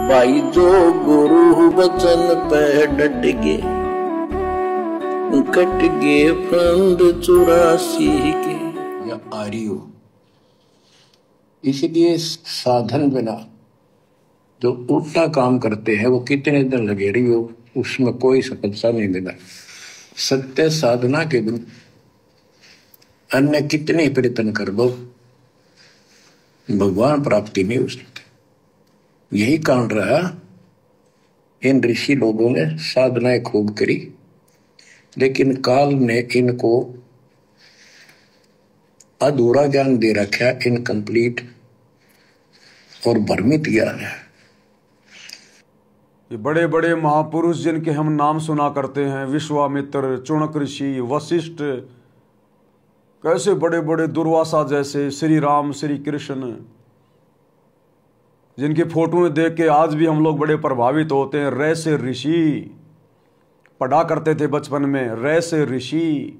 भाई जो गुरु वचन पे डट गए, कट गए फंद 84 के या आर्यो। इसलिए साधन बिना जो उल्टा काम करते हैं वो कितने दिन लगे रही हो, उसमें कोई सफलता नहीं मिला। सत्य साधना के दिन अन्य कितने प्रयत्न कर लो, भगवान प्राप्ति नहीं हो सकती। यही कारण रहा इन ऋषि लोगों ने साधनाएं खूब करी, लेकिन काल ने इनको अधूरा ज्ञान दे रखा, इनकम्प्लीट और भ्रमित ज्ञान है। ये बड़े बड़े महापुरुष जिनके हम नाम सुना करते हैं, विश्वामित्र, चुणक ऋषि, वशिष्ठ, कैसे बड़े बड़े दुर्वासा जैसे, श्री राम, श्री कृष्ण, जिनकी फोटो देख के आज भी हम लोग बड़े प्रभावित होते हैं। रे से ऋषि पढ़ा करते थे बचपन में, रे से ऋषि।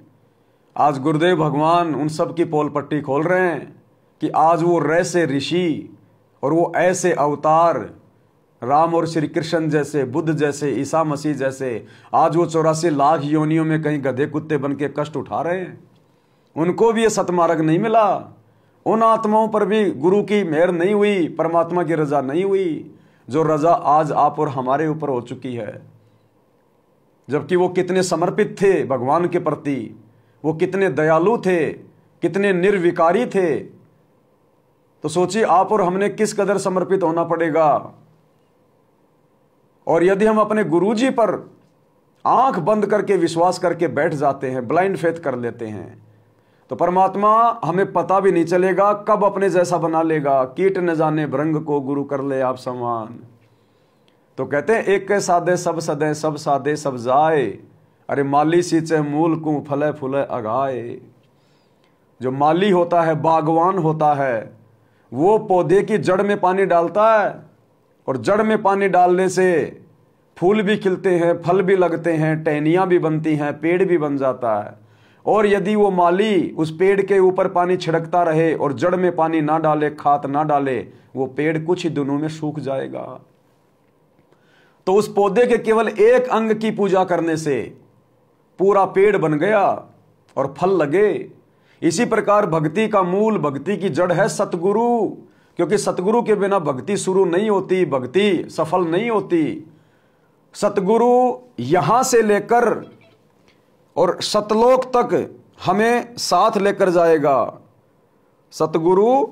आज गुरुदेव भगवान उन सब की पोल पट्टी खोल रहे हैं कि आज वो रे से ऋषि और वो ऐसे अवतार, राम और श्री कृष्ण जैसे, बुद्ध जैसे, ईसा मसीह जैसे, आज वो 84 लाख योनियों में कहीं गधे कुत्ते बन के कष्ट उठा रहे हैं। उनको भी ये सतमार्ग नहीं मिला। उन आत्माओं पर भी गुरु की मेहर नहीं हुई, परमात्मा की रजा नहीं हुई, जो रजा आज आप और हमारे ऊपर हो चुकी है। जबकि वो कितने समर्पित थे भगवान के प्रति, वो कितने दयालु थे, कितने निर्विकारी थे। तो सोचिए आप और हमने किस कदर समर्पित होना पड़ेगा। और यदि हम अपने गुरुजी पर आंख बंद करके विश्वास करके बैठ जाते हैं, ब्लाइंड फेथ कर लेते हैं, तो परमात्मा हमें पता भी नहीं चलेगा कब अपने जैसा बना लेगा। कीट न जाने भृंग को गुरु कर ले आप समान। तो कहते हैं एक के सादे सब सदे, सब सादे सब जाए, अरे माली सींचे मूल को फले फूले अगाए। जो माली होता है, बागवान होता है, वो पौधे की जड़ में पानी डालता है, और जड़ में पानी डालने से फूल भी खिलते हैं, फल भी लगते हैं, टहनियां भी बनती हैं, पेड़ भी बन जाता है। और यदि वो माली उस पेड़ के ऊपर पानी छिड़कता रहे और जड़ में पानी ना डाले, खाद ना डाले, वो पेड़ कुछ ही दिनों में सूख जाएगा। तो उस पौधे के केवल एक अंग की पूजा करने से पूरा पेड़ बन गया और फल लगे। इसी प्रकार भक्ति का मूल, भक्ति की जड़ है सतगुरु, क्योंकि सतगुरु के बिना भक्ति शुरू नहीं होती, भक्ति सफल नहीं होती। सतगुरु यहां से लेकर और सतलोक तक हमें साथ लेकर जाएगा। सतगुरु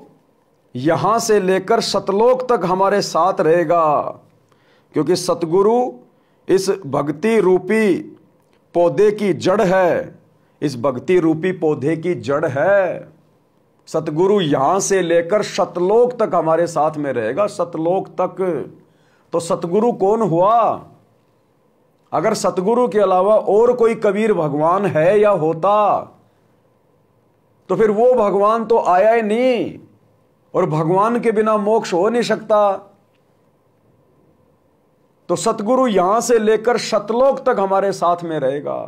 यहां से लेकर सतलोक तक हमारे साथ रहेगा, क्योंकि सतगुरु इस भक्ति रूपी पौधे की जड़ है, इस भक्ति रूपी पौधे की जड़ है। सतगुरु यहां से लेकर सतलोक तक हमारे साथ में रहेगा, सतलोक तक। तो सतगुरु कौन हुआ? अगर सतगुरु के अलावा और कोई कबीर भगवान है या होता, तो फिर वो भगवान तो आया ही नहीं, और भगवान के बिना मोक्ष हो नहीं सकता। तो सतगुरु यहां से लेकर सतलोक तक हमारे साथ में रहेगा।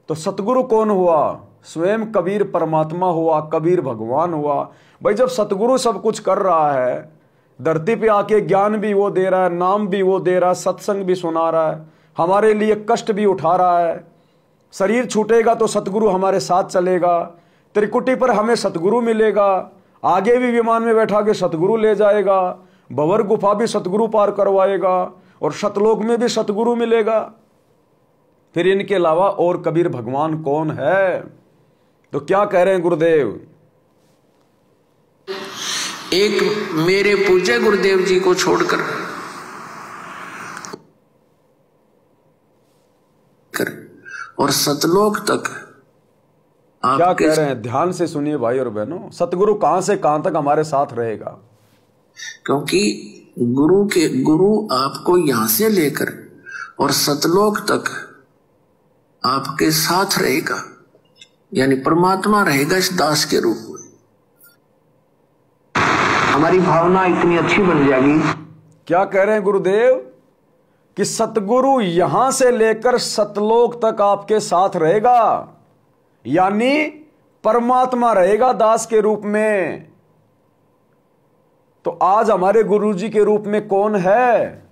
तो सतगुरु कौन हुआ? स्वयं कबीर परमात्मा हुआ, कबीर भगवान हुआ। भाई जब सतगुरु सब कुछ कर रहा है, धरती पे आके ज्ञान भी वो दे रहा है, नाम भी वो दे रहा है, सत्संग भी सुना रहा है, हमारे लिए कष्ट भी उठा रहा है, शरीर छूटेगा तो सतगुरु हमारे साथ चलेगा, त्रिकुटी पर हमें सतगुरु मिलेगा, आगे भी विमान में बैठा के सतगुरु ले जाएगा, भंवर गुफा भी सतगुरु पार करवाएगा, और सतलोक में भी सतगुरु मिलेगा। फिर इनके अलावा और कबीर भगवान कौन है? तो क्या कह रहे हैं गुरुदेव? एक मेरे पूज्य गुरुदेव जी को छोड़कर और सतलोक तक क्या कह रहे हैं? ध्यान से सुनिए भाई और बहनों। सतगुरु कहां से कहां तक हमारे साथ रहेगा? क्योंकि गुरु आपको यहां से लेकर और सतलोक तक आपके साथ रहेगा, यानी परमात्मा रहेगा इस दास के रूप में। हमारी भावना इतनी अच्छी बन जाएगी। क्या कह रहे हैं गुरुदेव? कि सतगुरु यहां से लेकर सतलोक तक आपके साथ रहेगा, यानी परमात्मा रहेगा दास के रूप में। तो आज हमारे गुरुजी के रूप में कौन है?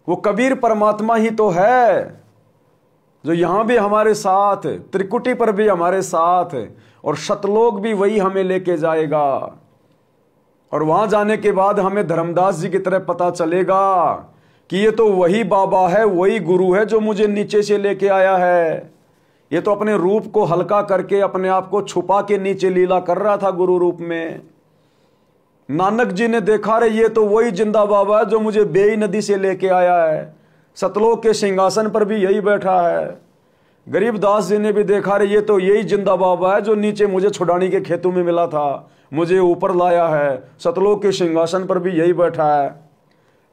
वो कबीर परमात्मा ही तो है, जो यहां भी हमारे साथ, त्रिकुटी पर भी हमारे साथ, और शतलोक भी वही हमें लेके जाएगा। और वहां जाने के बाद हमें धर्मदास जी की तरह पता चलेगा कि ये तो वही बाबा है, वही गुरु है जो मुझे नीचे से लेके आया है। ये तो अपने रूप को हल्का करके, अपने आप को छुपा के नीचे लीला कर रहा था गुरु रूप में। नानक जी ने देखा, रे ये तो वही जिंदा बाबा है जो मुझे बेई नदी से लेके आया है, सतलोक के सिंहासन पर भी यही बैठा है। गरीबदास जी ने भी देखा, रे ये तो यही जिंदा बाबा है जो नीचे मुझे छुड़ानी के खेतों में मिला था, मुझे ऊपर लाया है, सतलोक के सिंहासन पर भी यही बैठा है।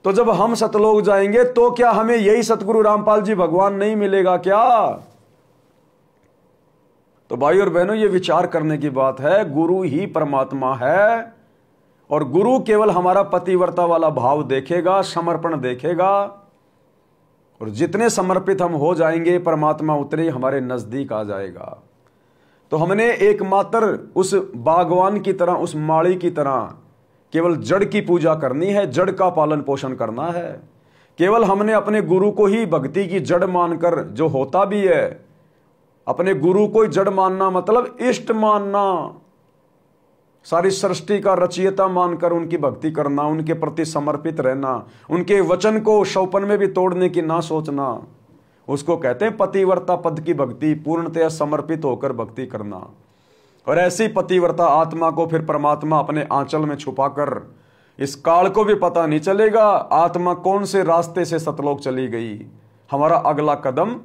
तो जब हम सतलोक जाएंगे तो क्या हमें यही सतगुरु रामपाल जी भगवान नहीं मिलेगा क्या? तो भाई और बहनों, ये विचार करने की बात है। गुरु ही परमात्मा है, और गुरु केवल हमारा पतिव्रता वाला भाव देखेगा, समर्पण देखेगा, और जितने समर्पित हम हो जाएंगे परमात्मा उतने हमारे नजदीक आ जाएगा। तो हमने एकमात्र उस बागवान की तरह, उस माली की तरह केवल जड़ की पूजा करनी है, जड़ का पालन पोषण करना है। केवल हमने अपने गुरु को ही भक्ति की जड़ मानकर, जो होता भी है, अपने गुरु को ही जड़ मानना मतलब इष्ट मानना, सारी सृष्टि का रचयिता मानकर उनकी भक्ति करना, उनके प्रति समर्पित रहना, उनके वचन को शौपन में भी तोड़ने की ना सोचना, उसको कहते हैं पतिव्रता पद की भक्ति, पूर्णतया समर्पित होकर भक्ति करना। और ऐसी पतिव्रता आत्मा को फिर परमात्मा अपने आंचल में छुपाकर, इस काल को भी पता नहीं चलेगा आत्मा कौन से रास्ते से सतलोक चली गई। हमारा अगला कदम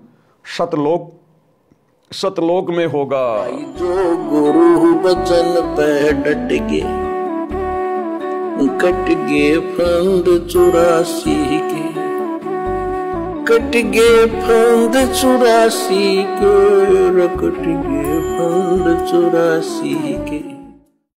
सतलोक में होगा। जो गुरु बचन पे डट के, कट गे फंद 84 के, कट गे फंद 84 के, कट गे फंद 84 के।